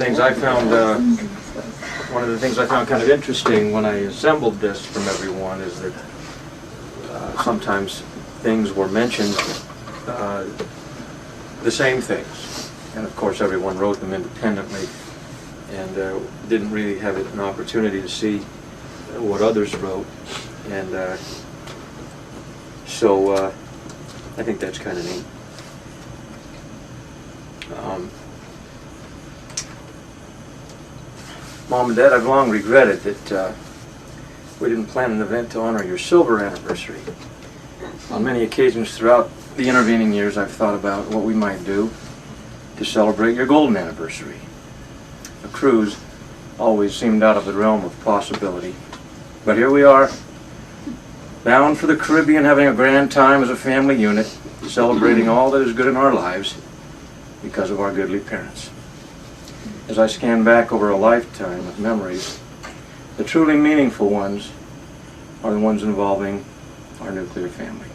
things I found kind of interesting when I assembled this from everyone is that sometimes things were mentioned, the same things, and of course everyone wrote them independently and didn't really have an opportunity to see what others wrote, and so I think that's kind of neat. Mom and Dad, I've long regretted that we didn't plan an event to honor your silver anniversary. On many occasions throughout the intervening years, I've thought about what we might do to celebrate your golden anniversary. A cruise always seemed out of the realm of possibility. But here we are, bound for the Caribbean, having a grand time as a family unit, celebrating all that is good in our lives because of our goodly parents. As I scan back over a lifetime of memories, the truly meaningful ones are the ones involving our nuclear family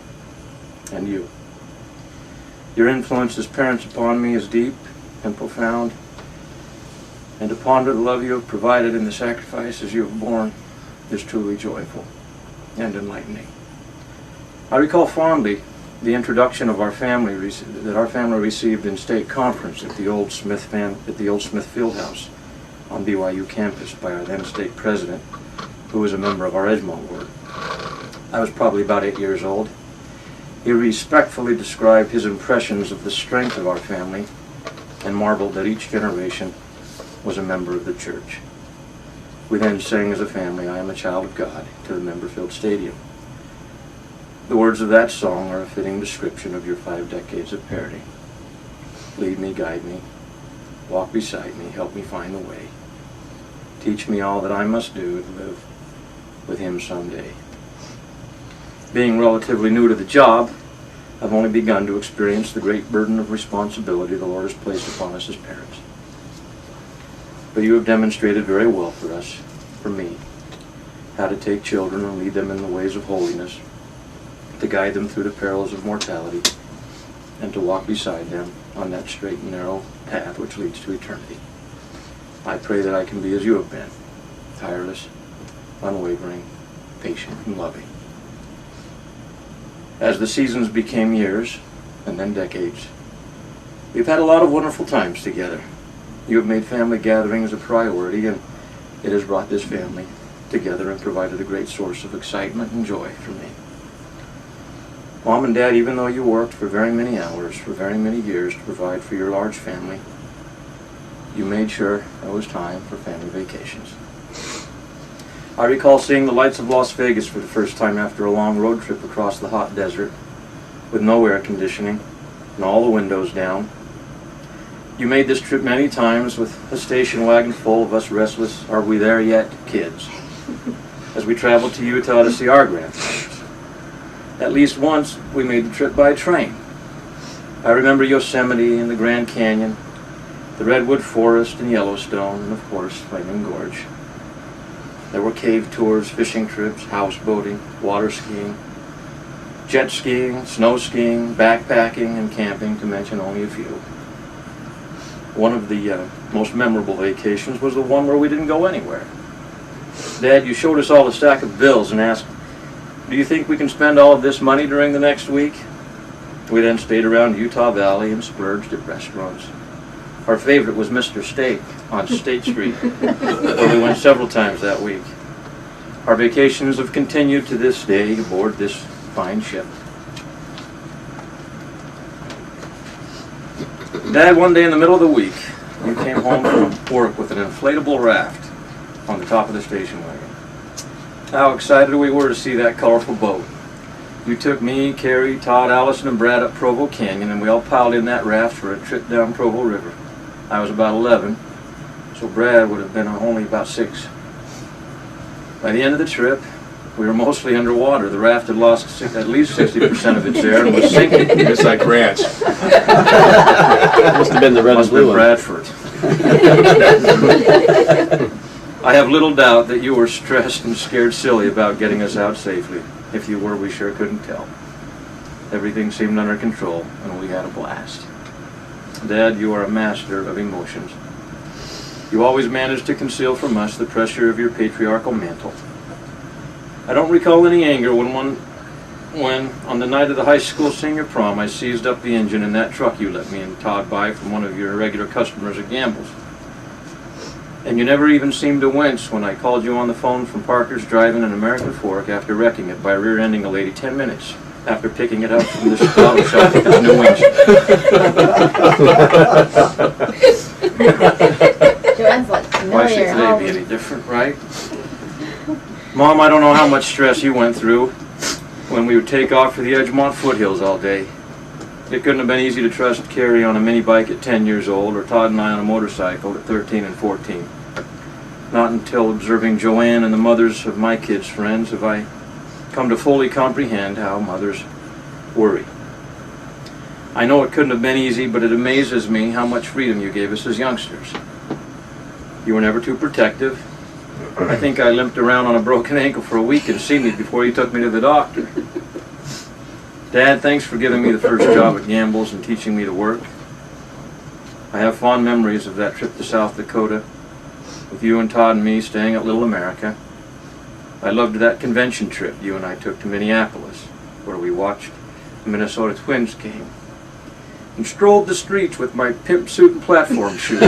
and you. Your influence as parents upon me is deep and profound, and to ponder the love you have provided and the sacrifices you have borne is truly joyful and enlightening. I recall fondly the introduction of our family that our family received in state conference at the old Smith Fieldhouse on BYU campus by our then state president, who was a member of our Edgemont ward. I was probably about 8 years old. He respectfully described his impressions of the strength of our family and marveled that each generation was a member of the church. We then sang as a family, "I Am a Child of God," to the member-filled stadium. The words of that song are a fitting description of your 5 decades of parenting. Lead me, guide me, walk beside me, help me find the way. Teach me all that I must do to live with him someday. Being relatively new to the job, I've only begun to experience the great burden of responsibility the Lord has placed upon us as parents. But you have demonstrated very well for us, for me, how to take children and lead them in the ways of holiness, to guide them through the perils of mortality, and to walk beside them on that straight and narrow path which leads to eternity. I pray that I can be as you have been, tireless, unwavering, patient, and loving. As the seasons became years, and then decades, we've had a lot of wonderful times together. You have made family gatherings a priority, and it has brought this family together and provided a great source of excitement and joy for me. Mom and Dad, even though you worked for very many hours, for very many years to provide for your large family, you made sure there was time for family vacations. I recall seeing the lights of Las Vegas for the first time after a long road trip across the hot desert with no air conditioning and all the windows down. You made this trip many times with a station wagon full of us restless, "Are we there yet?" kids, as we traveled to Utah to see our grandparents. At least once, we made the trip by train. I remember Yosemite and the Grand Canyon, the Redwood Forest and Yellowstone, and of course, Flaming Gorge. There were cave tours, fishing trips, houseboating, water skiing, jet skiing, snow skiing, backpacking, and camping, to mention only a few. One of the most memorable vacations was the one where we didn't go anywhere. Dad, you showed us all a stack of bills and asked, "Do you think we can spend all of this money during the next week?" We then stayed around Utah Valley and splurged at restaurants. Our favorite was Mr. Steak on State Street, where we went several times that week. Our vacations have continued to this day aboard this fine ship. Dad, one day in the middle of the week, you came home from work with an inflatable raft on the top of the station wagon. How excited we were to see that colorful boat. You took me, Carrie, Todd, Allison, and Brad up Provo Canyon, and we all piled in that raft for a trip down Provo River. I was about 11, so Brad would have been only about 6. By the end of the trip, we were mostly underwater. The raft had lost at least 60% of its air and was sinking. It's like ranch. Must have been the red and blue one. Bradford. I have little doubt that you were stressed and scared silly about getting us out safely. If you were, we sure couldn't tell. Everything seemed under control, and we had a blast. Dad, you are a master of emotions. You always managed to conceal from us the pressure of your patriarchal mantle. I don't recall any anger when, on the night of the high school senior prom, I seized up the engine in that truck you let me and Todd buy from one of your regular customers at Gamble's. And you never even seemed to wince when I called you on the phone from Parker's driving an American Fork after wrecking it by rear-ending a lady 10 minutes after picking it up from the auto shop with its new engine. Joanne's like Why should familiar. today be any different, right? Mom, I don't know how much stress you went through when we would take off for the Edgemont foothills all day. It couldn't have been easy to trust Carrie on a mini bike at 10 years old or Todd and I on a motorcycle at 13 and 14. Not until observing Joanne and the mothers of my kids' friends have I come to fully comprehend how mothers worry. I know it couldn't have been easy, but it amazes me how much freedom you gave us as youngsters. You were never too protective. I think I limped around on a broken ankle for a week and seen me before you took me to the doctor. Dad, thanks for giving me the first job at Gamble's and teaching me to work. I have fond memories of that trip to South Dakota with you and Todd and me staying at Little America. I loved that convention trip you and I took to Minneapolis, where we watched the Minnesota Twins game and strolled the streets with my pimp suit and platform shoes.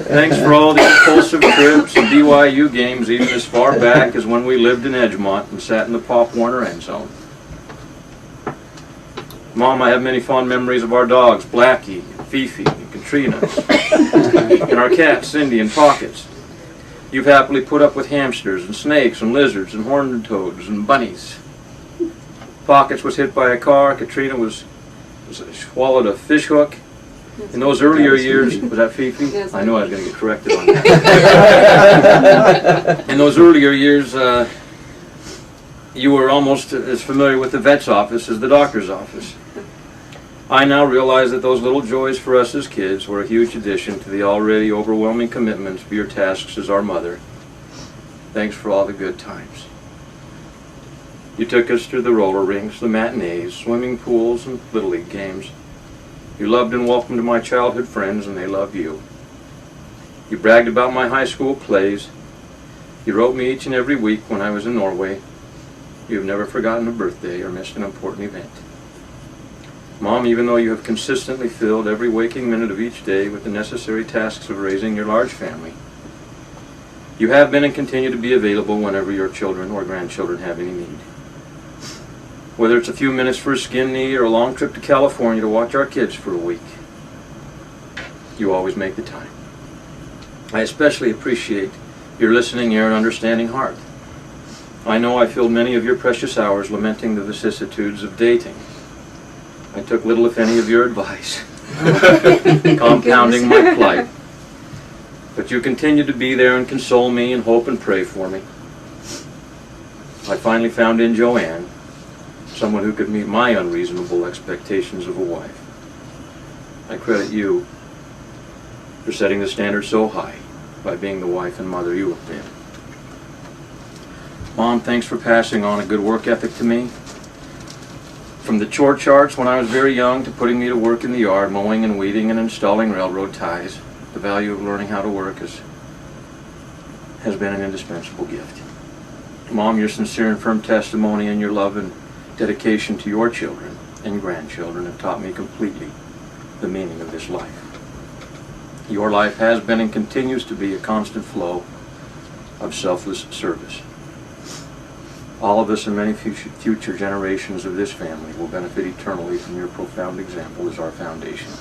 Thanks for all the impulsive trips and BYU games, even as far back as when we lived in Edgemont and sat in the Pop Warner end zone. Mom, I have many fond memories of our dogs, Blackie, and Fifi, and Katrina, and our cats, Cindy and Pockets. You've happily put up with hamsters and snakes and lizards and horned toads and bunnies. Pockets was hit by a car. Katrina was swallowed a fish hook. In those earlier years, was that Fifi? Yes. I knew I was going to get corrected on that. In those earlier years, you were almost as familiar with the vet's office as the doctor's office. I now realize that those little joys for us as kids were a huge addition to the already overwhelming commitments of your tasks as our mother. Thanks for all the good times. You took us to the roller rinks, the matinees, swimming pools, and Little League games. You loved and welcomed my childhood friends, and they loved you. You bragged about my high school plays. You wrote me each and every week when I was in Norway. You have never forgotten a birthday or missed an important event. Mom, even though you have consistently filled every waking minute of each day with the necessary tasks of raising your large family, you have been and continue to be available whenever your children or grandchildren have any need. Whether it's a few minutes for a skin knee or a long trip to California to watch our kids for a week, you always make the time. I especially appreciate your listening ear and understanding heart. I know I filled many of your precious hours lamenting the vicissitudes of dating. I took little, if any, of your advice, compounding my plight. But you continue to be there and console me and hope and pray for me. I finally found in Joanne someone who could meet my unreasonable expectations of a wife. I credit you for setting the standard so high by being the wife and mother you have been. Mom, thanks for passing on a good work ethic to me. From the chore charts when I was very young to putting me to work in the yard, mowing and weeding and installing railroad ties, the value of learning how to work has been an indispensable gift. Mom, your sincere and firm testimony and your love and dedication to your children and grandchildren have taught me completely the meaning of this life. Your life has been and continues to be a constant flow of selfless service. All of us and many future generations of this family will benefit eternally from your profound example as our foundation.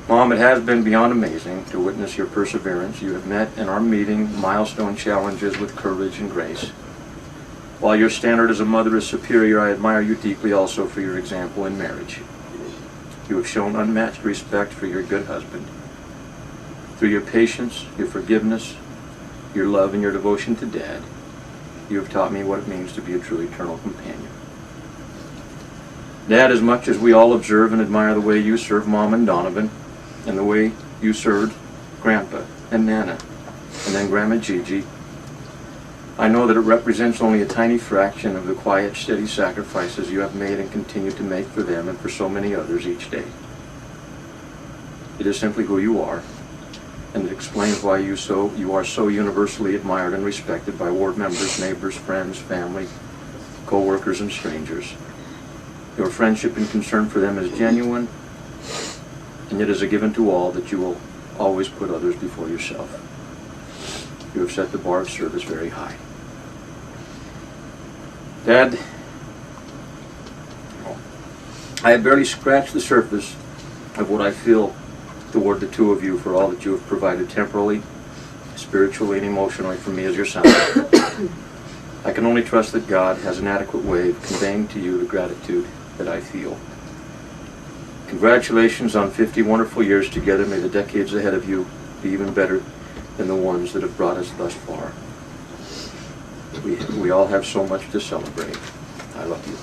Mom, it has been beyond amazing to witness your perseverance. You have met and are meeting milestone challenges with courage and grace. While your standard as a mother is superior, I admire you deeply also for your example in marriage. You have shown unmatched respect for your good husband. Through your patience, your forgiveness, your love, and your devotion to Dad, you have taught me what it means to be a true eternal companion. Dad, as much as we all observe and admire the way you serve Mom and Donovan, and the way you served Grandpa and Nana, and then Grandma Gigi, I know that it represents only a tiny fraction of the quiet, steady sacrifices you have made and continue to make for them and for so many others each day. It is simply who you are, and it explains why you are so universally admired and respected by ward members, neighbors, friends, family, co-workers, and strangers. Your friendship and concern for them is genuine, and it is a given to all that you will always put others before yourself. You have set the bar of service very high. Dad, I have barely scratched the surface of what I feel toward the two of you for all that you have provided temporally, spiritually, and emotionally for me as your son. I can only trust that God has an adequate way of conveying to you the gratitude that I feel. Congratulations on 50 wonderful years together. May the decades ahead of you be even better than the ones that have brought us thus far. We all have so much to celebrate. I love you.